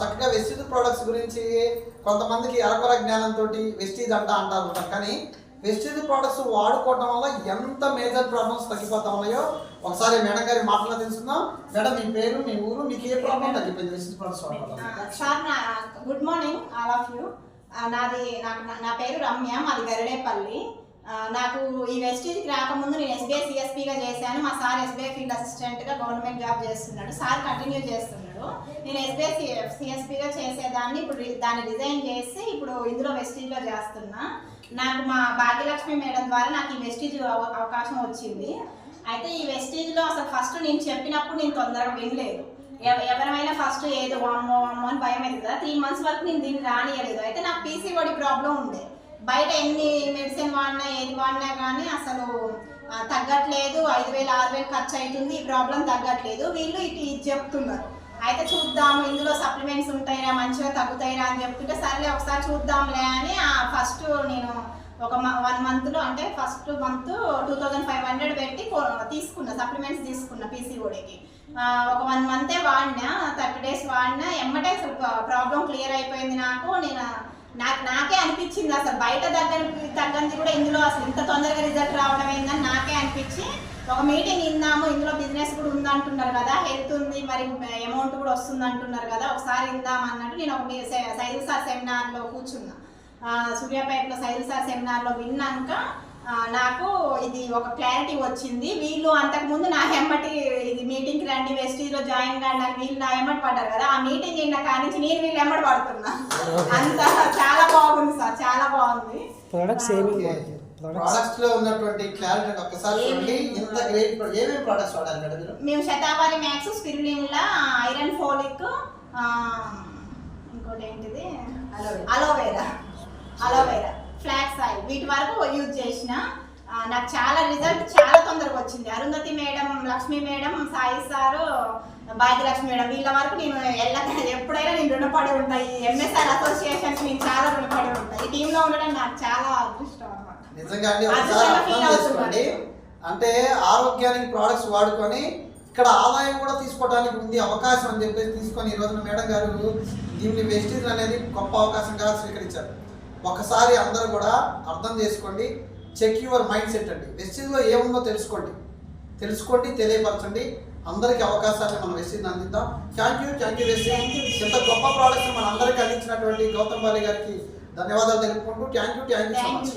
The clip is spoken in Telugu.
చక్కగా వెస్టీజ్ ప్రొడక్ట్స్ గురించి కొంతమందికి అరకొర జ్ఞానంతో వెస్టీజ్ అంటారు. కానీ వెస్టీజ్ ప్రొడక్ట్స్ వాడుకోవడం వల్ల ఎంత మేజర్ ప్రాబ్లమ్స్ తగ్గిపోతా ఉన్నాయో ఒకసారి మేడం గారి మాటలో తెలుసుకుందాం. మేడం, మీ పేరు, మీ ఊరు, మీకు ఏ ప్రాబ్లం తగ్గిపోయింది వెస్టీజ్ ప్రొడక్ట్స్ వాడడం? Sir, good morning all of you. నా పేరు రమ్య, మాది గరిడేపల్లి. నాకు ఈ వెస్టీజ్కి రాకముందు నేను ఎస్బీఐ సిఎస్పీగా చేశాను. మా సార్ ఎస్బీఐ ఫీల్డ్ అసిస్టెంట్గా గవర్నమెంట్ జాబ్ చేస్తున్నాడు. సార్ కంటిన్యూ చేస్తున్నాడు. నేను ఎస్బీఐ సిఎస్పీగా చేసేదాన్ని ఇప్పుడు దాన్ని రిజైన్ చేసి ఇప్పుడు ఇందులో వెస్టీజ్లో చేస్తున్నా. నాకు మా భాగ్యలక్ష్మి మేడం ద్వారా నాకు ఈ వెస్టీజ్ అవకాశం వచ్చింది. అయితే ఈ వెస్టీజ్లో అసలు ఫస్ట్ నేను చెప్పినప్పుడు నేను తొందరగా వినలేదు. ఎవరైనా ఫస్ట్ ఏదో వామ్మో అని భయం అవుతుంది కదా. 3 months వరకు నేను దీన్ని రానియలేదు. అయితే నాకు పీసీఓడి ప్రాబ్లం ఉండే. బయట ఎన్ని మెడిసిన్ వాడినా ఏది వాడినా కానీ అసలు తగ్గట్లేదు. 5,000 6,000 ఖర్చు అవుతుంది. ఈ ప్రాబ్లం తగ్గట్లేదు. వీళ్ళు ఇది చెప్తున్నారు. అయితే చూద్దాము, ఇందులో సప్లిమెంట్స్ ఉంటాయిరా, మంచిగా తగ్గుతాయిరా అని చెప్తుంటే సరేలే ఒకసారి చూద్దాంలే అని ఫస్ట్ నేను ఒక 1 monthలో అంటే ఫస్ట్ మంత్ 2,500 పెట్టి తీసుకున్నా, సప్లిమెంట్స్ తీసుకున్నా పీసీఓడికి. ఒక 1 month వాడినా, 30 days వాడినా, ఎమ్మటే అసలు ప్రాబ్లం క్లియర్ అయిపోయింది. నాకే అనిపించింది అసలు బయట తగ్గంది కూడా ఇందులో అసలు ఇంత తొందరగా రిజల్ట్ రావడం ఏందని నాకే అనిపించి ఒక మీటింగ్ ఇందాము, ఇందులో బిజినెస్ కూడా ఉందంటున్నారు కదా, హెల్త్ ఉంది, మరి అమౌంట్ కూడా వస్తుంది అంటున్నారు కదా, ఒకసారి ఇందాం అన్నట్టు నేను ఒక సైదుల్ సార్ సెమినార్లో కూర్చున్నా. సూర్యాపేటలో సైదుల్ సార్ సెమినార్లో విన్నాక నాకు ఇది ఒక క్లారిటీ వచ్చింది. వీళ్ళు అంతకుముందు నా ఎమ్మటి ఇది మీటింగ్కి రండి, వెస్టీజ్లో జాయిన్ కండి అని వీళ్ళు నా ఎమ్మటి పడ్డారు కదా. ఆ మీటింగ్ అయిన కాడి నుంచి నేను వీళ్ళు ఎమ్మటి పడుతున్నా. అంత చాలా బాగుంది సార్, చాలా బాగుంది. ప్రొడక్ట్స్ లో ఉన్నటువంటి క్లారిటీ ఒక్కసారి చూడండి. ఇంత గ్రేట్ ఏమేం ప్రొడక్ట్స్ వాడాలి మేడం మీరు? మేము శతావారి మ్యాక్స్, స్పిరులిన్లా, ఐరన్ ఫోలిక్, ఇంకోటి ఏంటిది అలోవేరా, ఫ్లాక్స్ ఆయిల్, వీటి వరకు యూజ్ చేసిన. నాకు చాలా రిజల్ట్ చాలా తొందరగా వచ్చింది. Arundhati madam, Lakshmi madam, Sai sir, Bhagyalakshmi madam వీళ్ళ వరకు నేను ఎప్పుడైనా నేను రుణపడి ఉంటాయి. ఎంఎస్ఆర్ అసోసియేషన్స్ నేను చాలా రుణపడి ఉంటాయి. ఈ టీంలో ఉండడం నాకు చాలా అదృష్టం అన్నమాట. నిజంగా అండి, ఒకసారి అర్థం చేసుకోండి. అంటే ఆరోగ్యానికి ప్రోడక్ట్స్ వాడుకొని ఇక్కడ ఆదాయం కూడా తీసుకోవడానికి ఉంది అవకాశం అని చెప్పేసి తీసుకొని ఈ రోజున మేడం గారు దీన్ని వెస్టీజ్ అనేది గొప్ప అవకాశంగా స్వీకరించారు. ఒకసారి అందరూ కూడా అర్థం చేసుకోండి. చెక్ యువర్ మైండ్ సెట్ అండి. వెస్టీజ్లో ఏముందో తెలుసుకోండి, తెలియపరచండి. అందరికీ అవకాశాన్ని మనం వెస్టీజ్ అందిద్దాం. Thank you Vestige. ఇంత గొప్ప ప్రోడక్ట్స్ మన అందరికీ అందించినటువంటి గౌతమ్ బాలి గారికి ధన్యవాదాలు తెలుపుకుంటూ థ్యాంక్ యూ సో మచ్.